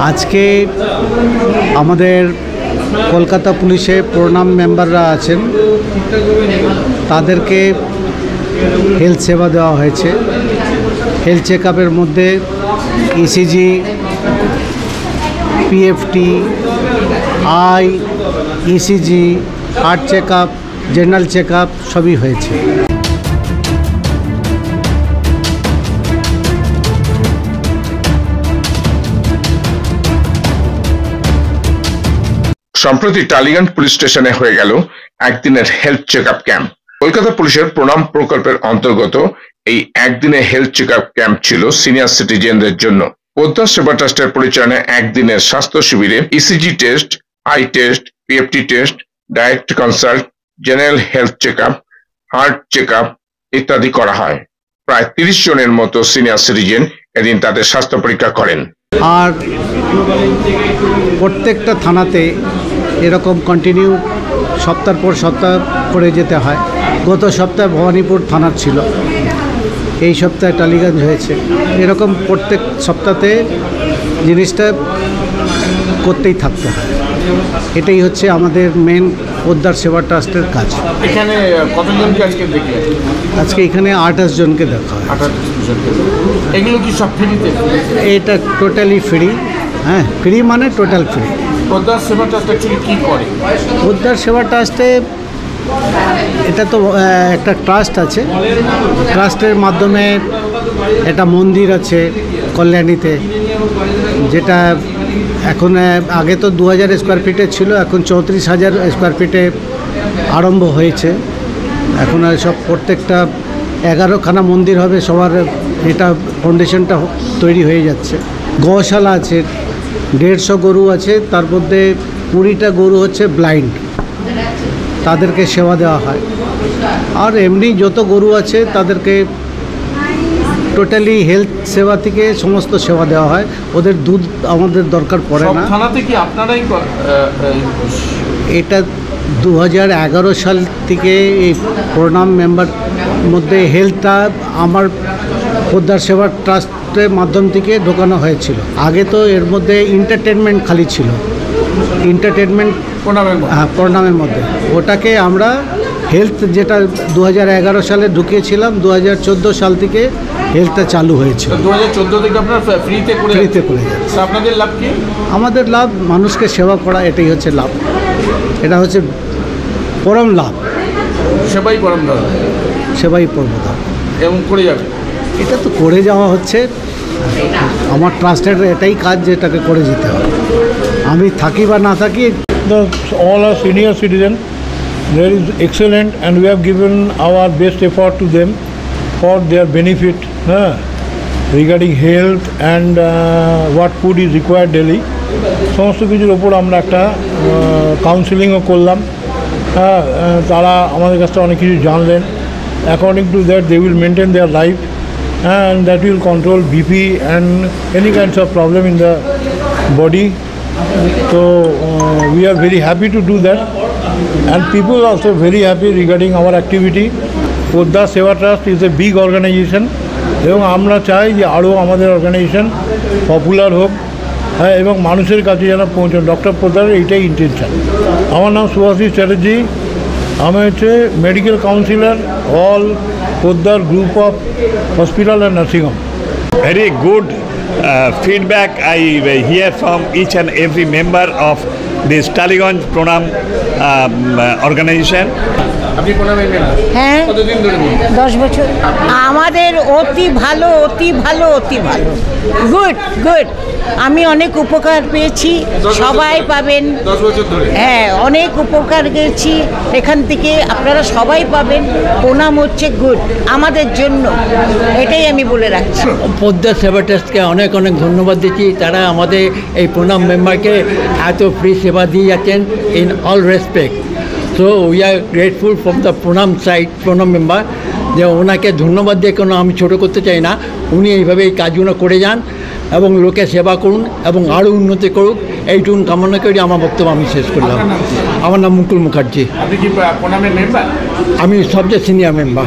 আজকে আমাদের কলকাতা পুলিশে প্রণাম মেম্বাররা আছেন, তাদেরকে হেলথ সেবা দেওয়া হয়েছে। হেলথ চেক আপের মধ্যে ECG, PFT, eye, ECG, heart check up, general check up সবই হয়েছে। সম্প্রতি টালিগঞ্জ পুলিশ স্টেশনে হয়ে গেল একদিনের health check up camp. Kolkata পুলিশের প্রণাম প্রকল্পের অন্তর্গত এই একদিনের হেলথ চেক আপ ক্যাম্প ছিল সিনিয়র সিটিজেনদের জন্য। পোদ্দার সেবা ট্রাস্টের পরিচালনায় একদিনের স্বাস্থ্য শিবিরে ECG test, eye test, PFT test, diet consult, general health check up, heart check up ইত্যাদি করা হয়। প্রায় 30 জনের মতো সিনিয়র সিটিজেন এদিন তাদের স্বাস্থ্য পরীক্ষা করেন। আর প্রত্যেকটা থানাতে এরকম কন্টিনিউ সপ্তাহ পর সপ্তাহ করে যেতে হয়। গত সপ্তাহে ভবানীপুর থানার ছিল, এই সপ্তাহে টালিগঞ্জ হয়েছে। এরকম প্রত্যেক সপ্তাহে জিনিসটা করতেই থাকতে হয়। এটাই হচ্ছে আমাদের মেন পোদ্দার সেবা ট্রাস্টের কাজ। এখানে কতজনকে আজকে দেখলেন? আজকে এখানে 28 জনকে দেখা হয়। 28 জনকে। এগুলো কি সব ফ্রিতে? এটা টোটালি ফ্রি। হ্যাঁ, ফ্রি মানে total free. Poddar Seva trust actually কী করে? পোদ্দার সেবা ট্রাস্টে এটা তো একটা ট্রাস্ট আছে। ট্রাস্টের মাধ্যমে একটা মন্দির আছে কল্যাণীতে, যেটা এখন আগে তো 2000 স্কোয়ার ফিটে ছিল, এখন 34,000 স্কোয়ার ফিটে আরম্ভ হয়েছে। এখন সব প্রত্যেকটা 11খানা মন্দির হবে, সবার এটা ফাউন্ডেশনটা তৈরি হয়ে যাচ্ছে। গৌশালা আছে, 150 গরু আছে, তার মধ্যে 20টা গরু হচ্ছে ব্লাইন্ড, তাদেরকে সেবা দেওয়া হয়। আর এমনি যত গরু আছে তাদেরকে টোটালি হেলথ সেবা থেকে সমস্ত সেবা দেওয়া হয়। ওদের দুধ আমাদের দরকার পড়ে না। থানাতে কি আপনারাই? এটা 2011 সাল থেকে এই প্রণাম মেম্বার মধ্যে হেলথটা আমার পোদ্দার সেবা ট্রাস্টের মাধ্যম থেকে ঢোকানো হয়েছিল। আগে তো এর মধ্যে এন্টারটেনমেন্ট খালি ছিল, এন্টারটেনমেন্ট প্রণামের মধ্যে। ওটাকে আমরা হেলথ, যেটা 2011 সালে ঢুকিয়েছিলাম, 2014 সাল থেকে হেলথটা চালু হয়েছিল। 2014 থেকে আপনারা ফ্রিতে করে যাচ্ছে। আপনাদের লাভ কি? আমাদের লাভ মানুষকে সেবা করা, এটাই হচ্ছে লাভ। এটা হচ্ছে পরম লাভ। সেবাই পরম লাভ, সেবাই পরম লাভ। এবং করে যাবে, এটা তো করে যাওয়া হচ্ছে। আমার ট্রাস্টের এটাই কাজ, যেটাকে করে যেতে হবে। আমি থাকি বা না থাকি, all are senior citizen. There is excellent, and we have given our best effort to them for their benefit regarding health and what food is required daily. সমস্ত কিছুর ওপর আমরা একটা কাউন্সিলিংও করলাম। তারা আমাদের কাছ থেকে অনেক কিছু জানলেন। According to that they will maintain their life and that will control BP and any kinds of problem in the body. So we are very happy to do that, and people are also very happy regarding our activity. Poddar Seva trust is a big organisation, এবং আমরা চাই যে আরও আমাদের organisation popular হোক, এবং মানুষের কাছে যেন পৌঁছান। ডক্টর পোদ্দারের এইটাই ইন্টেনশন। আমার নাম সুভাষিস চ্যাটার্জি, আমি হচ্ছে medical councillor all Poddar group of hospital and nursing home. Very good feedback I hear from each and every member of this Taliganj Pranam organization. হ্যাঁ, 10 বছর। আমাদের অতি ভালো, অতি ভালো, অতি ভালো, গুড গুড। আমি অনেক উপকার পেয়েছি, সবাই পাবেন। 10 বছর ধরে হ্যাঁ, অনেক উপকার পেয়েছি এখান থেকে, আপনারা সবাই পাবেন। প্রণাম হচ্ছে গুড আমাদের জন্য, এটাই আমি বলে রাখছি। পোদ্দার সেবা ট্রাস্টকে অনেক অনেক ধন্যবাদ দিচ্ছি। তারা আমাদের এই প্রণাম মেম্বারকে এত ফ্রি সেবা দিয়ে যাচ্ছেন in all respect. So we are grateful from the প্রণাম সাইড, প্রণাম মেম্বার, যে ওনাকে ধন্যবাদ দিয়ে কোনো আমি ছোটো করতে চাই না। উনি এইভাবে এই কাজগুলো করে যান এবং লোকের সেবা করুন এবং আরও উন্নতি করুক, এইটুকুন কামনা করি আমার বক্তব্য আমি শেষ করলাম। আমার নাম মুকুল মুখার্জি, আপনি কি প্রণামের মেম্বার? আমি সবচেয়ে সিনিয়র মেম্বার।